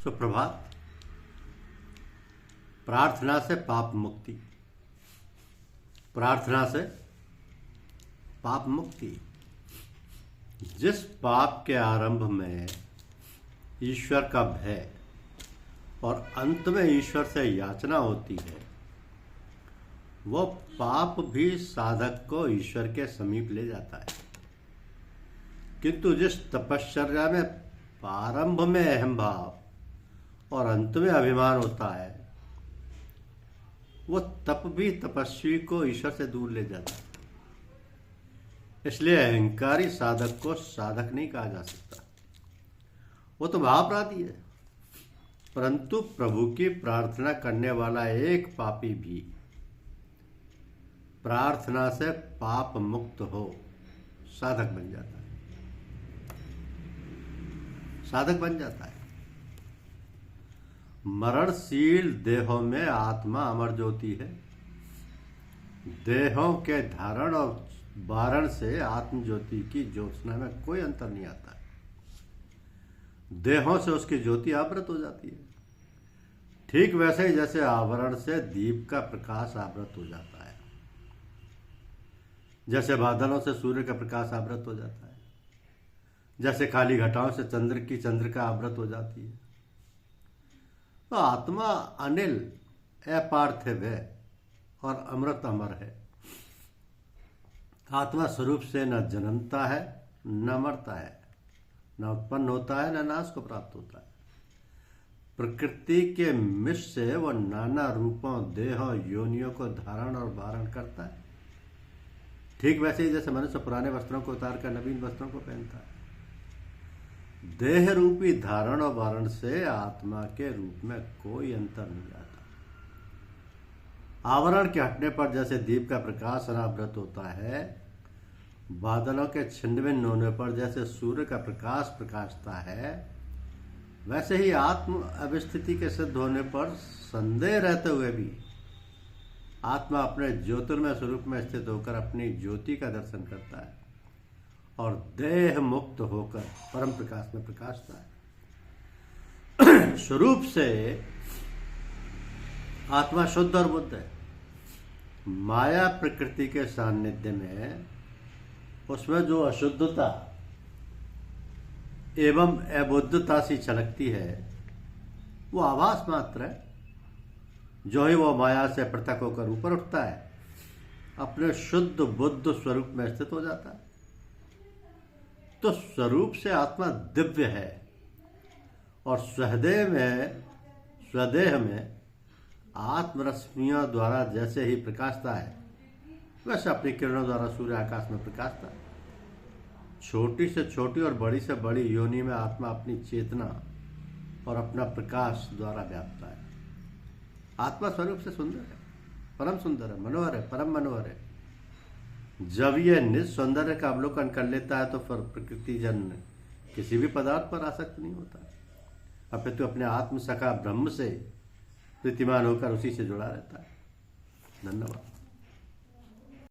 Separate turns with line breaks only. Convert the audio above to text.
सुप्रभात। प्रार्थना से पाप मुक्ति। प्रार्थना से पाप मुक्ति। जिस पाप के आरंभ में ईश्वर का भय और अंत में ईश्वर से याचना होती है, वो पाप भी साधक को ईश्वर के समीप ले जाता है। किंतु जिस तपश्चर्या में प्रारंभ में अहम भाव और अंत में अभिमान होता है, वो तप भी तपस्वी को ईश्वर से दूर ले जाता है। इसलिए अहंकारी साधक को साधक नहीं कहा जा सकता, वो तो भावप्राधी है। परंतु प्रभु की प्रार्थना करने वाला एक पापी भी प्रार्थना से पाप मुक्त हो साधक बन जाता है। साधक बन जाता है। मरणशील देहों में आत्मा अमर ज्योति है। देहों के धारण और वारण से आत्म ज्योति की ज्योत्सना में कोई अंतर नहीं आता। देहों से उसकी ज्योति आवृत हो जाती है, ठीक वैसे ही जैसे आवरण से दीप का प्रकाश आवृत हो जाता है, जैसे बादलों से सूर्य का प्रकाश आवृत हो जाता है, जैसे खाली घटाओं से चंद्रिका आवृत हो जाती है। तो आत्मा अनिल अपार्थिव है और अमृत अमर है। आत्मा स्वरूप से न जन्मता है न मरता है, न उत्पन्न होता है न नाश को प्राप्त होता है। प्रकृति के मिश से वह नाना रूपों, देहों, योनियों को धारण और वारण करता है, ठीक वैसे ही जैसे मनुष्य पुराने वस्त्रों को उतार कर नवीन वस्त्रों को पहनता है। देह रूपी धारण और वारण से आत्मा के रूप में कोई अंतर नहीं आता। आवरण के हटने पर जैसे दीप का प्रकाश अनावृत होता है, बादलों के छिन्न होने पर जैसे सूर्य का प्रकाश प्रकाशता है, वैसे ही आत्म अवस्थिति के सिद्ध होने पर संदेह रहते हुए भी आत्मा अपने ज्योतिर्मय स्वरूप में स्थित होकर अपनी ज्योति का दर्शन करता है और देह मुक्त होकर परम प्रकाश में प्रकाशता है। स्वरूप से आत्मा शुद्ध और बुद्ध है। माया प्रकृति के सान्निध्य में उसमें जो अशुद्धता एवं अबुद्धता सी छलकती है, वो आभास मात्र है। जो ही वो माया से पृथक होकर ऊपर उठता है, अपने शुद्ध बुद्ध स्वरूप में स्थित हो जाता है। तो स्वरूप से आत्मा दिव्य है और स्वदेह में आत्मरश्मियों द्वारा जैसे ही प्रकाशता है, वैसे अपनी किरणों द्वारा सूर्य आकाश में प्रकाशता है। छोटी से छोटी और बड़ी से बड़ी योनि में आत्मा अपनी चेतना और अपना प्रकाश द्वारा व्याप्ता है। आत्मा स्वरूप से सुंदर है, परम सुंदर है, मनोहर है, परम मनोहर है। जब यह निज सौंदर्य का अवलोकन कर लेता है तो फिर प्रकृति जन किसी भी पदार्थ पर आसक्त नहीं होता, अपितु अपने आत्म सखा ब्रह्म से प्रीतिमान होकर उसी से जुड़ा रहता है। धन्यवाद।